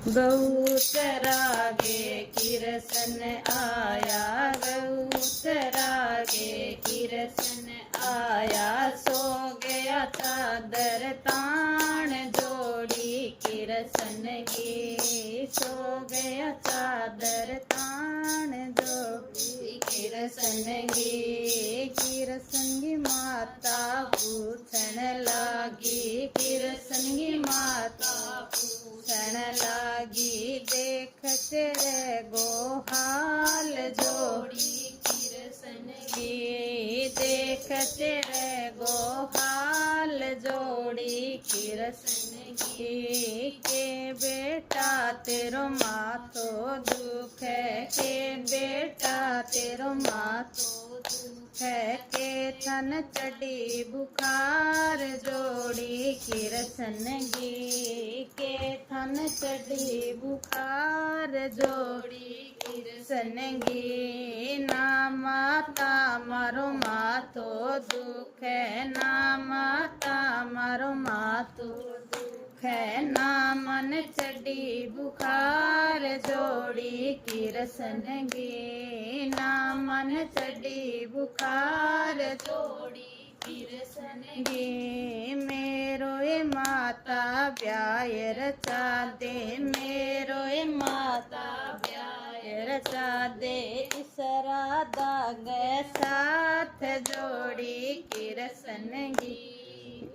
गऊ चरागे किरसन आया, गऊ चरागे किरसन आया। सो गया चादर तान जोड़ी किरसन की, सो गया चादर तान जोड़ी किरसन की। किरसन की माता पूछन लागी, किरसन की माता पूछन लागी। देख तेरे गोहाल जोड़ी किरसन की, देख तेरे गोहाल जोड़ी किरसन की। के बेटा तेरो माथो दुख है, के बेटा तेरो माथो दुख है। के थन चढ़ी बुखार जोड़ी किरसन की, के थन चढ़ी बुखार जोड़ी किरसन की। ना माता मारो माथो दुख है, ना माता मारो माथो दुख है। ना मन चढ़ी बुखार जोड़ी किरसन की, ना मन चढ़ी बुखार जोड़ी किरसन की। मेरो ए माता ब्याह रचा दे, मेरो ए माता ब्याह रचा दे। इस राधा गए साथ जोड़ी किरसन की,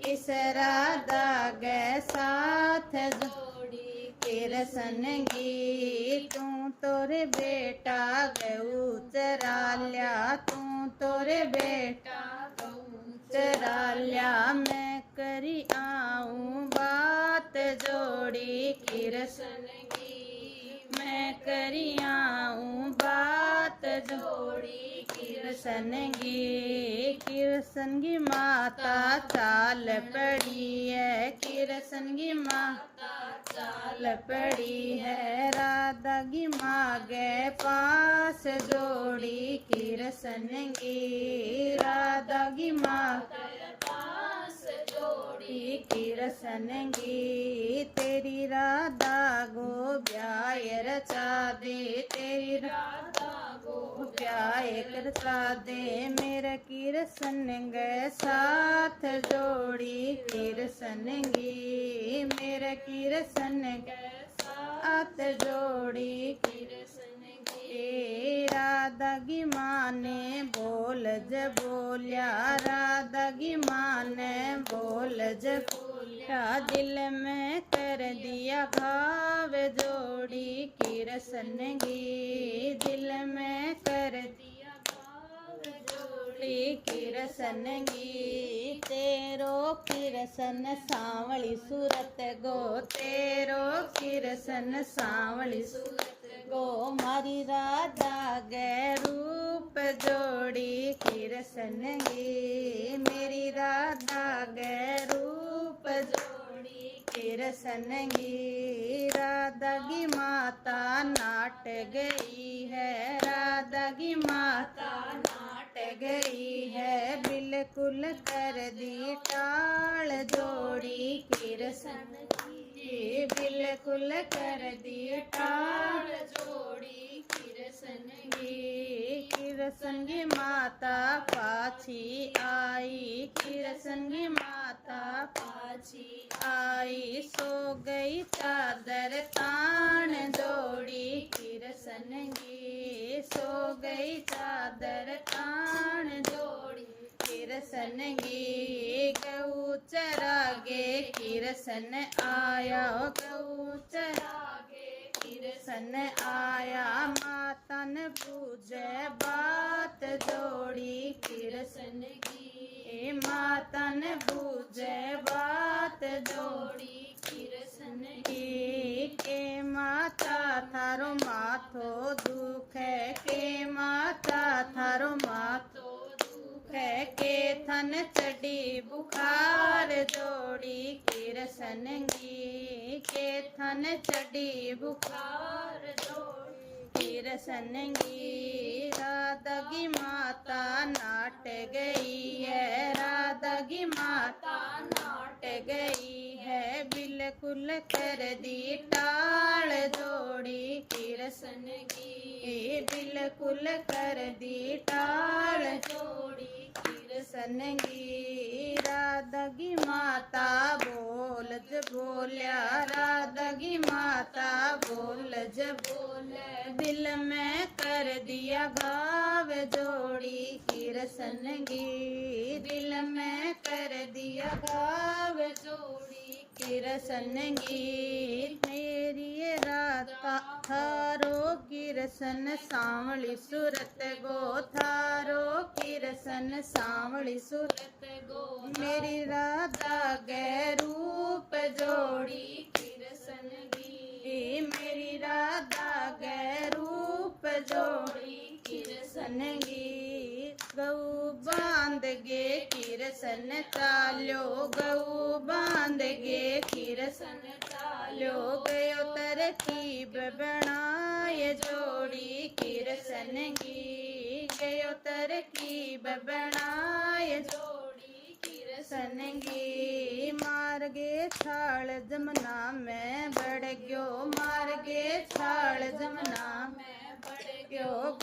इस राधा गए साथ जोड़ी किरसन की। तू तोरे बेटा गऊ चरा लिया, तू तोरे बेटा गऊ चरा लिया। मैं करी आऊं बात जोड़ी किरसन की, मैं करी आऊं बात जोड़ी किरसन की। किरसन की माता चाल पड़ी है, किरसन की माता चाल पड़ी है। राधा की माँ के पास जोड़ी किरसन की, राधा की माँ के पास जोड़ी किरसन की। तेरी राधा गो ब्याह रचा दे, तेरी राधा गो ब्याह रचा दे। मेरा किरसन गए साथ जोड़ी किरसन की, मेरा किरसन गए साथ जोड़ी किरसन की। राधा की माँ ने बोल ज बोलिया, राधा की माँ ने बोल ज बोलिया। दिल में कर दिया घाव जोड़ी किरसन की, दिल में कर दिया घाव जोड़ी किरसन की। तेरो किरसन सांवली सूरत गो, तेरो किरसन सांवली सूरत गो। मारी राधा गे रूप जोड़ी किरसन की, मेरी राधा गे रूप जोड़ी किरसन की। राधा की माता नाट गई है, राधा की माता नाट गई है। बिल्कुल कर दी टाल जोड़ी किरसन की, बिल्कुल कर दी टाल जोड़ी किरसन की। किरसन की माता पाछी आई, किरसन की माता पाछी आई। सो गई चादर तान जोड़ी किरसन की, सो गई चादर तान जोड़ी किरसन की। गऊ चरागे किरसन आया, गऊ चरागे किरसन आया। मातन पूजे बात जोड़ी किरसन की, मातन पूजे बात जोड़ी किरसन की। के माता थारो माथो दुख है, के माता थारो माथो दुख है। के थन चढ़ी बुखार जोड़ी किरसन की, के थन चढ़ी बुखार जोड़ी किरसन की। राधा की माता नाट गई है, राधा की माता नाट गई है। बिल्कुल कर दी टाल किरसन गी बिल्कुल कर दी टाल जोड़ी किरसन गी राधा की माता बोल ज बोलिया राधा की माता बोल ज बोल दिल में कर दिया घाव जोड़ी किरसन गी दिल में कर दिया घाव जोड़ी किरसन गी मेरी राधा थारो किरसन सांवली सूरत गो थारो किरसन सांवली सूरत गो मेरी राधा गे रूप जोड़ी किरसन गी मेरी राधा गे रूप जोड़ी किरसन गी गऊ बांध गे किरसन चाल्यो गऊ बांध गे किरसन चाल्यो गयो तरकीब बनाए जोड़ी किरसन गी गयो तरकीब बनाए जोड़ी किरसन गी मार गे छाल जमुना में बढ़ गयो मार गे छाल जमुना में बढ़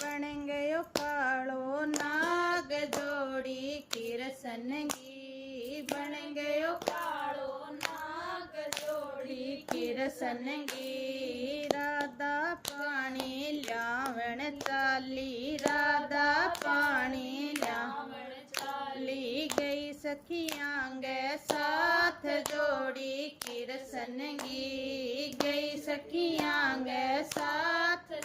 बन गयो कालो नाग जोड़ी किरसन गी बन गयो कालो नाग जोड़ी किरसन गी राधा पानी ल्यावण चाली राधा पानी ल्यावण चाली गई सखियां गे साथ जोड़ी किरसन गी गई सखियां गे साथ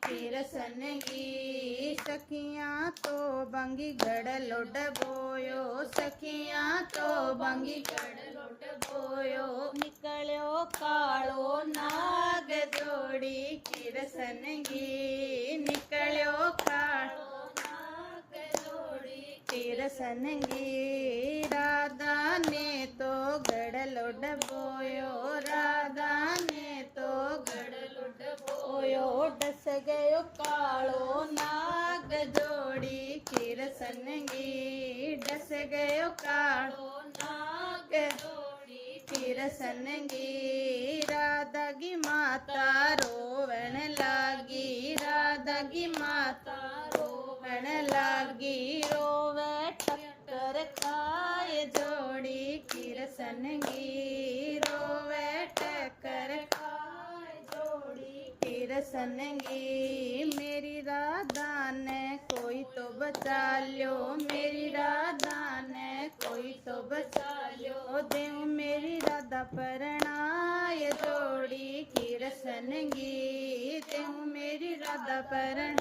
किरसन गी सखियां तो बंगी गड़ लोड बोयो सखियां तो बंगी गड़ लोड बोयो निकलो कालो नाग जोड़ी किरसन गी निकलो कालो नाग जोड़ी किरसन गी राधा ने तो गड़ लोड बोयो राधा ने तो गड़ लोड बोयो डस गयो कालो नाग जोड़ी किरसन गी डस गयो कालो नाग जोड़ी किरसन गी राधा की माता रोवण लागी राधा की माता रोवण लागी रोवे ठक्कर खाए जोड़ी किरसन गी रोवे ठक्कर खाए जोड़ी किरसन गी मेरी राधा ने कोई तो बचा लो मेरी राधा ने कोई तो बचा लो देव मेरी राधा परणाय जोड़ी किरसन गी देव मेरी राधा परणाय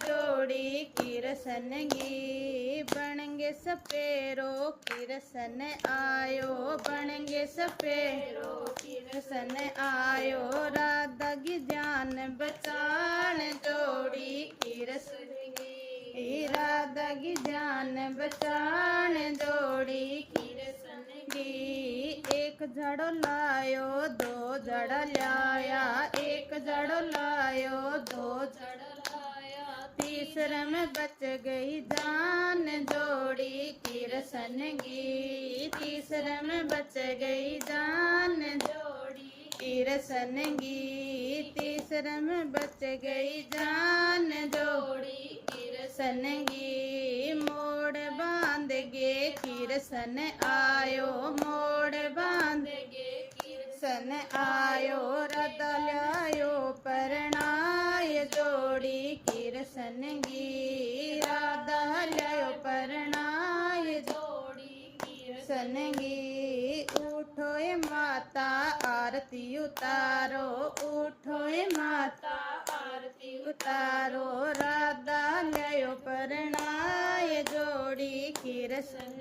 जोड़ी किरसन गी बनगे सपेरो किरसन आयो बनगे सपेरो किरसन आयो राधा की जान बचान जोड़ी किरसन गी राधा की जान बचान जोड़ी किरसन गी एक जड़ो लायो दो जड़ लाया एक जड़ो लायो दो जड़ लाया तीसरे में बच गई जान जोड़ी किरसन गी तीसरे में बच गई जान जोड़ी किरसन गी तीसरे में बच गई जान जोड़ी किरसन गी मोड़ बांध गे किरसन आयो मोड़ बांध गे किरसन आयो राधा लायो परणाय जोड़ी किरसन गी राधा लायो परणाय जोड़ी किरसन गी उठो ए माता आरती उतारो उठो ए माता आरती उतारो राधा लायो परणाय जोड़ी किरसन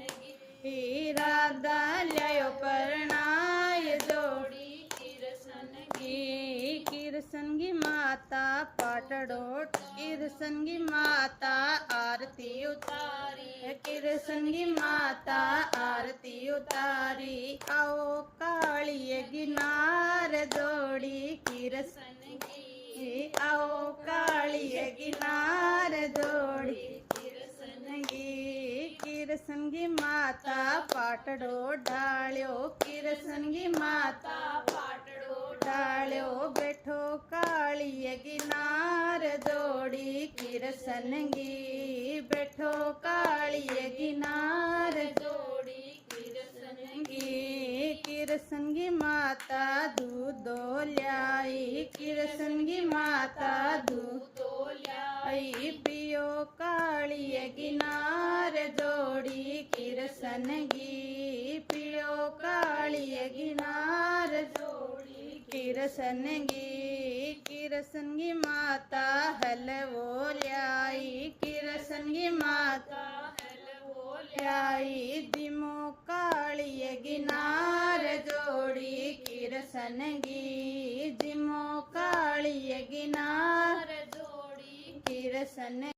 गी राधा लायो परणाय जोड़ी किरसन गी किरसन गी माता पाटड़ो किरसन गी माता आरती उतारी किरसन गी माता आरती उतारी आओ कालिए गिनार जोड़ी किरसन गी आओ कालिए गिनार जोड़ी किरसन गी किरसन गी माता पाटड़ो डाल्यो किरसन गी माता पाटड़ो डाल्यो बैठो कालिए गिनार जोड़ी किरसनगी बैठो कालिए गिनार जोड़ी किरसनगी किरसनगी माता दूधो ल्याई किरसनगी माता दूधो ल्याई पियो कालिए गिनार जोड़ी किरसनगी पियो कालिए गिनार जोड़ी किरसनगी किरसनगी माता हलवो ल्याई किरसनगी माता हलवो ल्याई दिमो कालिए गिनार जोड़ी किरसनगी दिमो कालिए गिनार जोड़ी किरसन